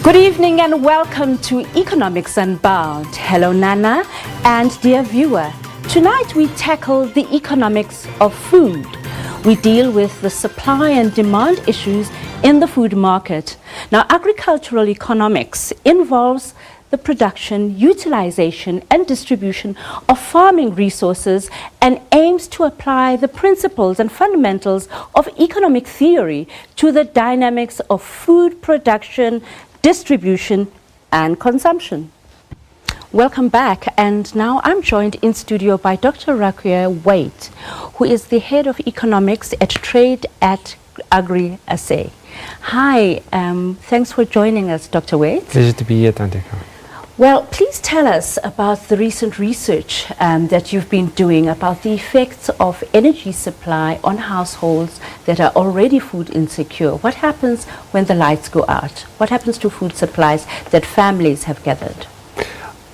Good evening and welcome to Economics Unbound. Hello Nana and dear viewer. Tonight we tackle the economics of food. We deal with the supply and demand issues in the food market. Now, agricultural economics involves the production, utilization and distribution of farming resources and aims to apply the principles and fundamentals of economic theory to the dynamics of food production, distribution and consumption. Welcome back, and now I'm joined in studio by Dr. Requier Wait, who is the head of economics at Trade at Agri SA. Hi, thanks for joining us, Dr. Wait. Pleasure to be here, Tantika. Well, please tell us about the recent research that you've been doing about the effects of energy supply on households that are already food insecure. What happens when the lights go out? What happens to food supplies that families have gathered?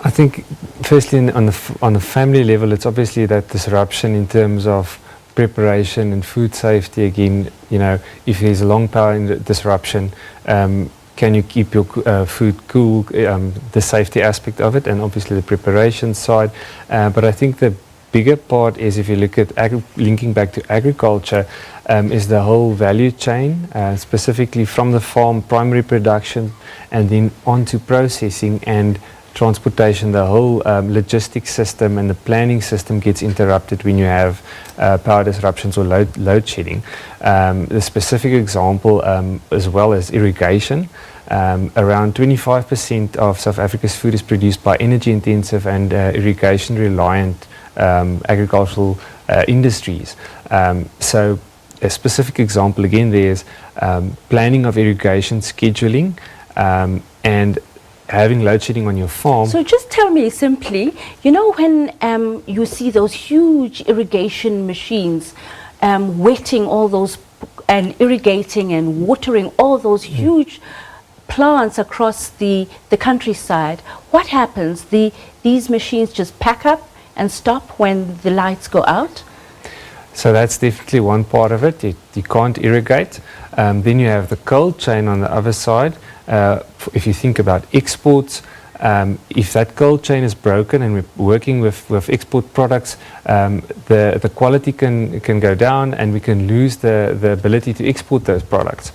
I think, firstly, on the family level, it's obviously that disruption in terms of preparation and food safety. Again, you know, if there's a long power disruption, can you keep your food cool, the safety aspect of it, and obviously the preparation side. But I think the bigger part is, if you look at linking back to agriculture, is the whole value chain, specifically from the farm, primary production, and then on to processing and transportation. The whole logistics system and the planning system gets interrupted when you have power disruptions or load shedding. The specific example as well as irrigation. Around 25% of South Africa's food is produced by energy intensive and irrigation reliant agricultural industries. So a specific example again there is planning of irrigation, scheduling, and having load shedding on your farm. So just tell me simply, you know, when you see those huge irrigation machines wetting all those and irrigating and watering all those huge plants across the countryside, what happens? These machines just pack up and stop when the lights go out? So that's definitely one part of it. You can't irrigate. Then you have the cold chain on the other side. If you think about exports, if that cold chain is broken and we're working with export products, the quality can go down and we can lose the ability to export those products.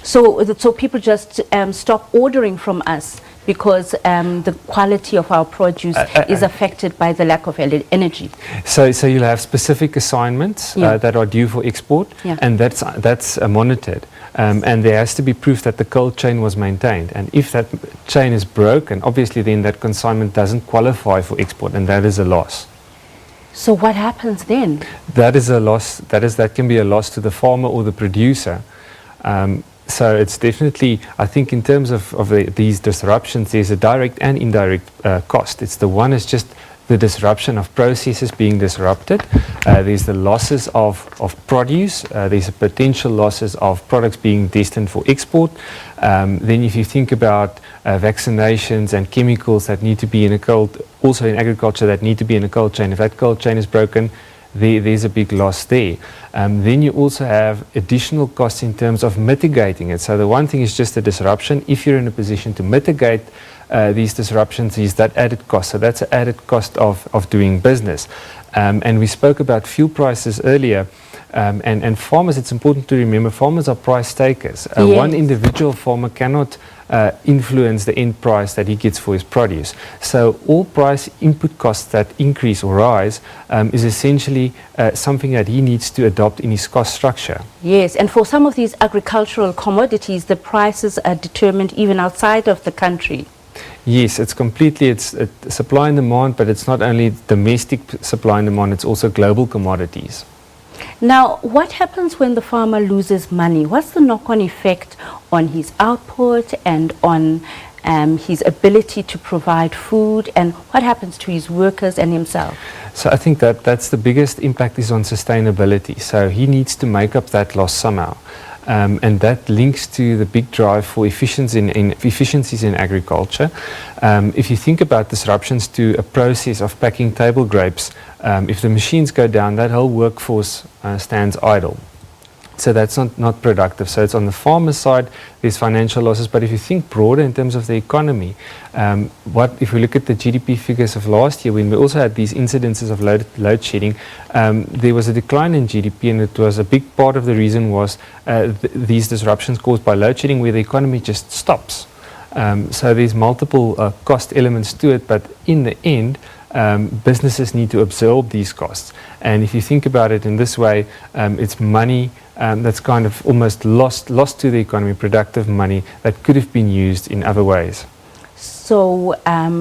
So people just stop ordering from us because the quality of our produce is affected by the lack of energy. So you'll have specific assignments that are due for export, and that's monitored. And there has to be proof that the cold chain was maintained. And if that chain is broken, obviously then that consignment doesn't qualify for export, and that is a loss. So what happens then? That is a loss. That can be a loss to the farmer or the producer. So it's definitely, I think, in terms of these disruptions, there's a direct and indirect cost. It's the one is just the disruption of processes being disrupted. There's the losses of produce. There's a potential losses of products being destined for export. Then if you think about vaccinations and chemicals that need to be in a cold, also in agriculture that need to be in a cold chain. If that cold chain is broken, there's a big loss there. Then you also have additional costs in terms of mitigating it. So the one thing is just the disruption. If you're in a position to mitigate these disruptions, is that added cost. So that's an added cost of doing business. And we spoke about fuel prices earlier. And farmers, it's important to remember, farmers are price takers. Yes. One individual farmer cannot influence the end price that he gets for his produce. So all price input costs that increase or rise is essentially something that he needs to adopt in his cost structure. Yes, and for some of these agricultural commodities, the prices are determined even outside of the country. Yes, it's supply and demand, but it's not only domestic supply and demand, it's also global commodities. Now, what happens when the farmer loses money? What's the knock-on effect on his output and on his ability to provide food, and what happens to his workers and himself? So I think that's the biggest impact is on sustainability. So he needs to make up that loss somehow. And that links to the big drive for efficiencies in agriculture. If you think about disruptions to a process of packing table grapes, if the machines go down, that whole workforce stands idle. So that's not productive. So it's on the farmer side, there's financial losses. But if you think broader in terms of the economy, if we look at the GDP figures of last year, when we also had these incidences of load shedding, there was a decline in GDP, and it was a big part of the reason was these disruptions caused by load shedding, where the economy just stops. So there's multiple cost elements to it, but in the end, businesses need to absorb these costs. And if you think about it in this way, it's money that's kind of almost lost to the economy, productive money that could have been used in other ways. So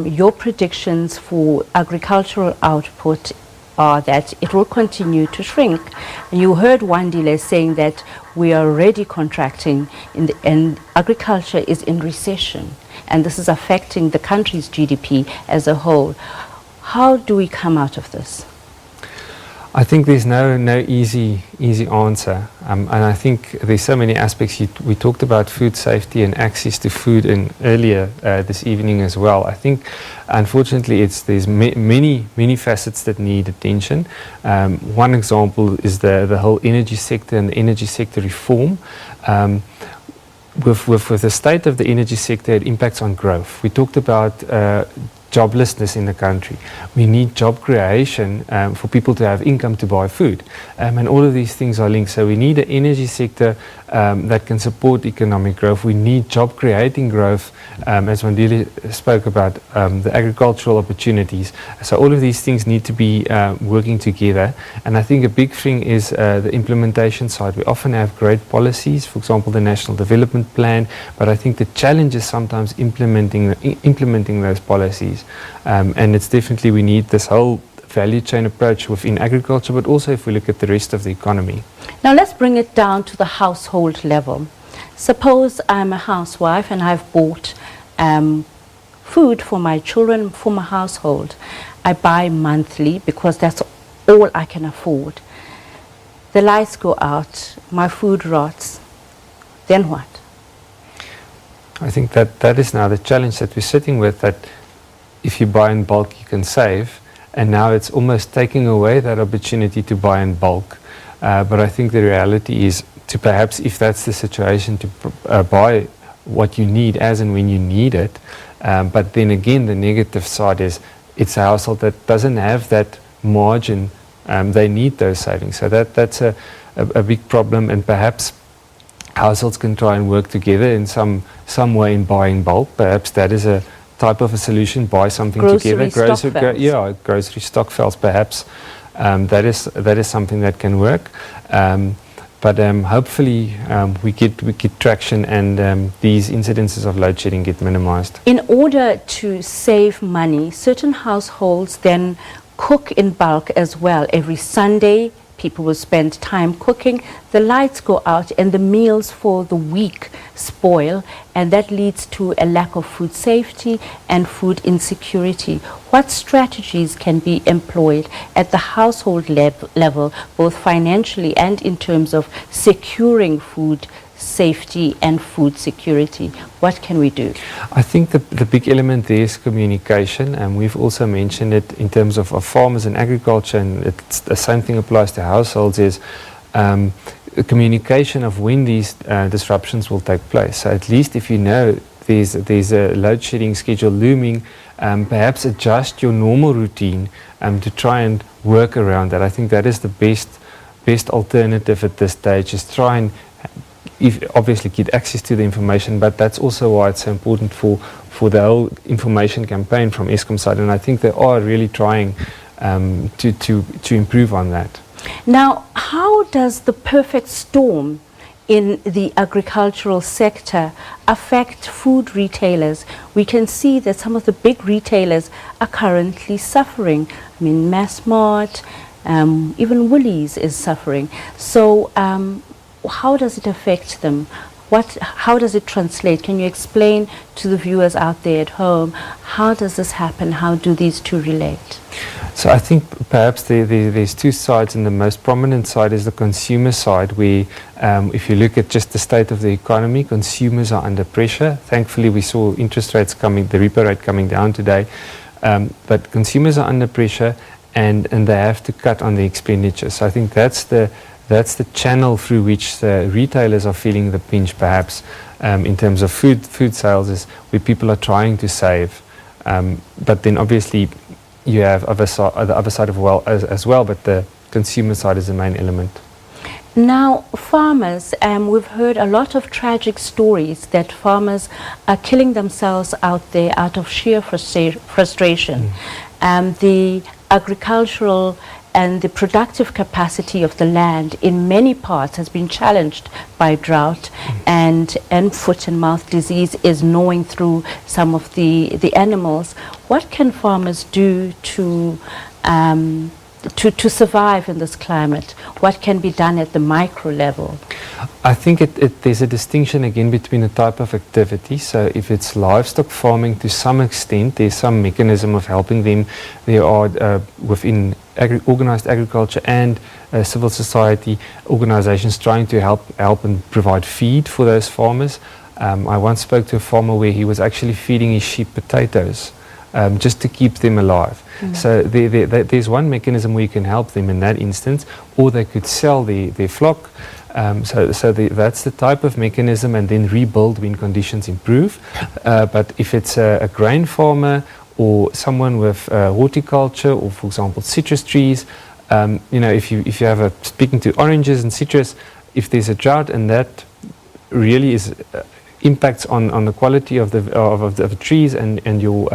your predictions for agricultural output are that it will continue to shrink. And you heard Wandile saying that we are already contracting and agriculture is in recession, and this is affecting the country's GDP as a whole. How do we come out of this? I think there's no easy answer, and I think there's so many aspects. We talked about food safety and access to food earlier this evening as well. I think, unfortunately, there's many facets that need attention. One example is the whole energy sector and the energy sector reform. With the state of the energy sector, it impacts on growth. We talked about joblessness in the country. We need job creation for people to have income to buy food. And all of these things are linked. So we need an energy sector that can support economic growth. We need job creating growth, as Wandile spoke about, the agricultural opportunities. So all of these things need to be working together. And I think a big thing is the implementation side. We often have great policies, for example, the National Development Plan, but I think the challenge is sometimes implementing those policies. And it's definitely, we need this whole value chain approach within agriculture, but also if we look at the rest of the economy. Now let's bring it down to the household level. Suppose I'm a housewife and I've bought food for my children, for my household. I buy monthly because that's all I can afford. The lights go out, my food rots. Then what? I think that is now the challenge that we're sitting with, that if you buy in bulk, you can save. And now it's almost taking away that opportunity to buy in bulk. But I think the reality is to perhaps, if that's the situation, to buy what you need as and when you need it. But then again, the negative side is it's a household that doesn't have that margin. They need those savings. So that's a big problem. And perhaps households can try and work together in some way in buying bulk. Perhaps that is a type of a solution, buy something together. Grocery stockpiles perhaps. That is something that can work. But hopefully we get traction, and these incidences of load shedding get minimized. In order to save money, certain households then cook in bulk as well. Every Sunday, people will spend time cooking. The lights go out and the meals for the week spoil, and that leads to a lack of food safety and food insecurity. What strategies can be employed at the household level, both financially and in terms of securing food safety and food security? What can we do? I think the big element there is communication, and we've also mentioned it in terms of farmers and agriculture, and it's the same thing applies to households, is communication of when these disruptions will take place. So at least if you know there's a load shedding schedule looming, perhaps adjust your normal routine to try and work around that. I think that is the best alternative at this stage, is try and obviously get access to the information, but that's also why it's so important for the whole information campaign from Eskom side, and I think they are really trying to improve on that. Now, how does the perfect storm in the agricultural sector affect food retailers? We can see that some of the big retailers are currently suffering. I mean, Massmart, even Woolies is suffering. So how does it affect them? How does it translate? Can you explain to the viewers out there at home, how does this happen? How do these two relate? So I think perhaps there's two sides, and the most prominent side is the consumer side, where if you look at just the state of the economy, consumers are under pressure. Thankfully, we saw interest rates coming, the repo rate coming down today, but consumers are under pressure, and they have to cut on the expenditure. So I think that's the that's the channel through which the retailers are feeling the pinch, perhaps, in terms of food sales, is where people are trying to save. But then obviously you have the other side of as well, but the consumer side is the main element. Now, farmers, we've heard a lot of tragic stories that farmers are killing themselves out there out of sheer frustration. The agricultural and the productive capacity of the land in many parts has been challenged by drought, and foot and mouth disease is gnawing through some of the animals. What can farmers do to survive in this climate? What can be done at the micro level? I think there's a distinction again between the type of activity. So if it's livestock farming, to some extent there's some mechanism of helping them. There are within organized agriculture and civil society organizations trying to help and provide feed for those farmers. I once spoke to a farmer where he was actually feeding his sheep potatoes just to keep them alive. So there's one mechanism where you can help them in that instance, or they could sell their flock. That's the type of mechanism, and then rebuild when conditions improve. But if it's a grain farmer or someone with horticulture, or for example citrus trees, if you have speaking to oranges and citrus, if there's a drought and that really is impacts on the quality of the trees and your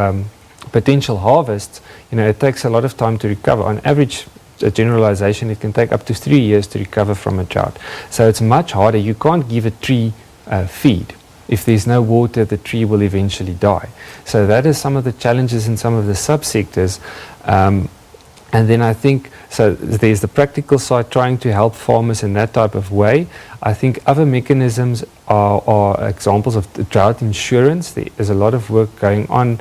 potential harvests, it takes a lot of time to recover. On average, a generalization, it can take up to 3 years to recover from a drought. So it's much harder. You can't give a tree feed. If there's no water, the tree will eventually die. So that is some of the challenges in some of the subsectors. And then I think, so there's the practical side, trying to help farmers in that type of way. I think other mechanisms are examples of drought insurance. There is a lot of work going on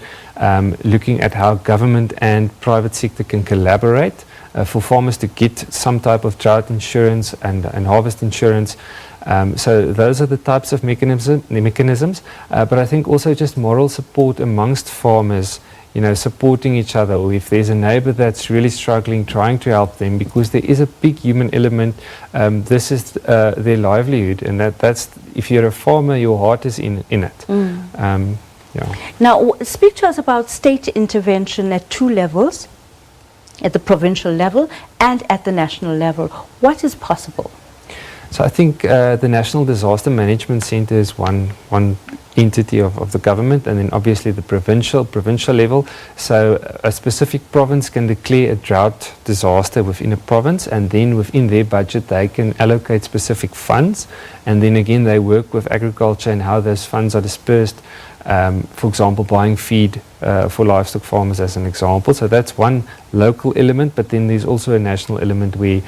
looking at how government and private sector can collaborate for farmers to get some type of drought insurance and harvest insurance. So those are the types of mechanisms. But I think also just moral support amongst farmers, supporting each other, or if there's a neighbor that's really struggling, trying to help them, because there is a big human element. This is their livelihood, and that's, if you're a farmer, your heart is in it. Now, speak to us about state intervention at two levels, at the provincial level and at the national level. What is possible? So I think the National Disaster Management Centre is one entity of the government, and then obviously the provincial level. So a specific province can declare a drought disaster within a province, and then within their budget they can allocate specific funds, and then again they work with agriculture and how those funds are dispersed. For example, buying feed for livestock farmers as an example. So that's one local element, but then there's also a national element where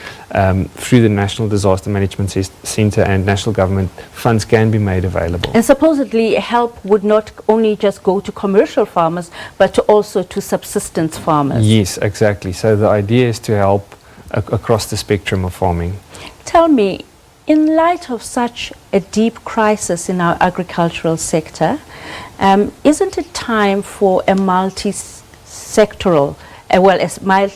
through the National Disaster Management Centre and national government, funds can be made available. And supposedly help would not only just go to commercial farmers, but also to subsistence farmers. Yes, exactly. So the idea is to help across the spectrum of farming. Tell me, in light of such a deep crisis in our agricultural sector, isn't it time for a multisectoral,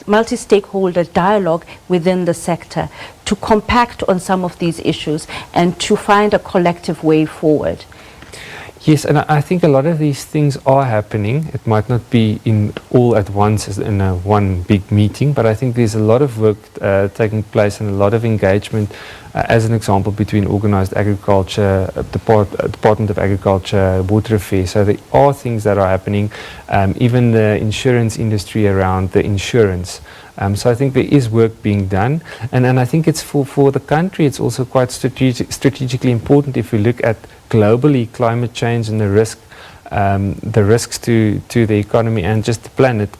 multi-stakeholder dialogue within the sector to compact on some of these issues and to find a collective way forward? Yes, and I think a lot of these things are happening. It might not be in all at once as in one big meeting, but I think there's a lot of work taking place and a lot of engagement, as an example, between organised agriculture, Department of Agriculture, Water Affairs. So there are things that are happening, even the insurance industry around the insurance. So I think there is work being done, and I think it's for the country, it's also quite strategically important if we look at globally climate change and the risks to the economy and just the planet.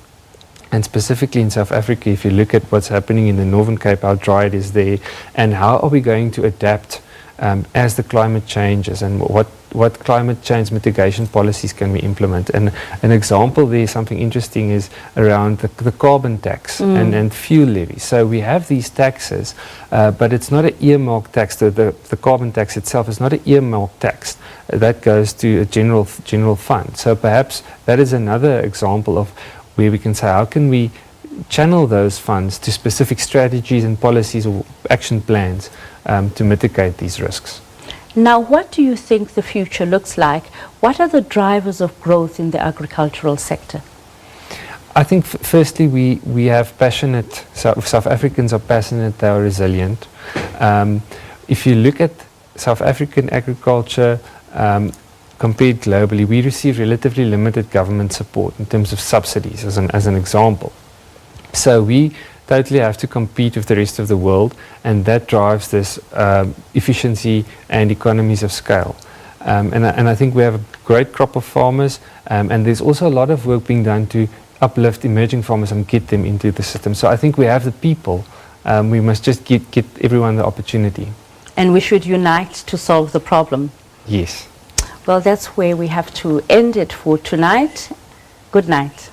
And specifically in South Africa, if you look at what's happening in the Northern Cape, how dry it is there, and how are we going to adapt as the climate changes, and what climate change mitigation policies can we implement. And an example there, something interesting, is around the carbon tax and fuel levies. So we have these taxes, but it's not an earmarked tax. The carbon tax itself is not an earmarked tax. That goes to a general fund. So perhaps that is another example of where we can say, how can we channel those funds to specific strategies and policies or action plans to mitigate these risks. Now, what do you think the future looks like? What are the drivers of growth in the agricultural sector? I think firstly we have passionate, South Africans are passionate, they are resilient. If you look at South African agriculture compared globally, we receive relatively limited government support in terms of subsidies as an example. So we totally have to compete with the rest of the world, and that drives this efficiency and economies of scale. And I think we have a great crop of farmers, and there's also a lot of work being done to uplift emerging farmers and get them into the system. So I think we have the people. We must just get everyone the opportunity. And we should unite to solve the problem. Yes. Well, that's where we have to end it for tonight. Good night.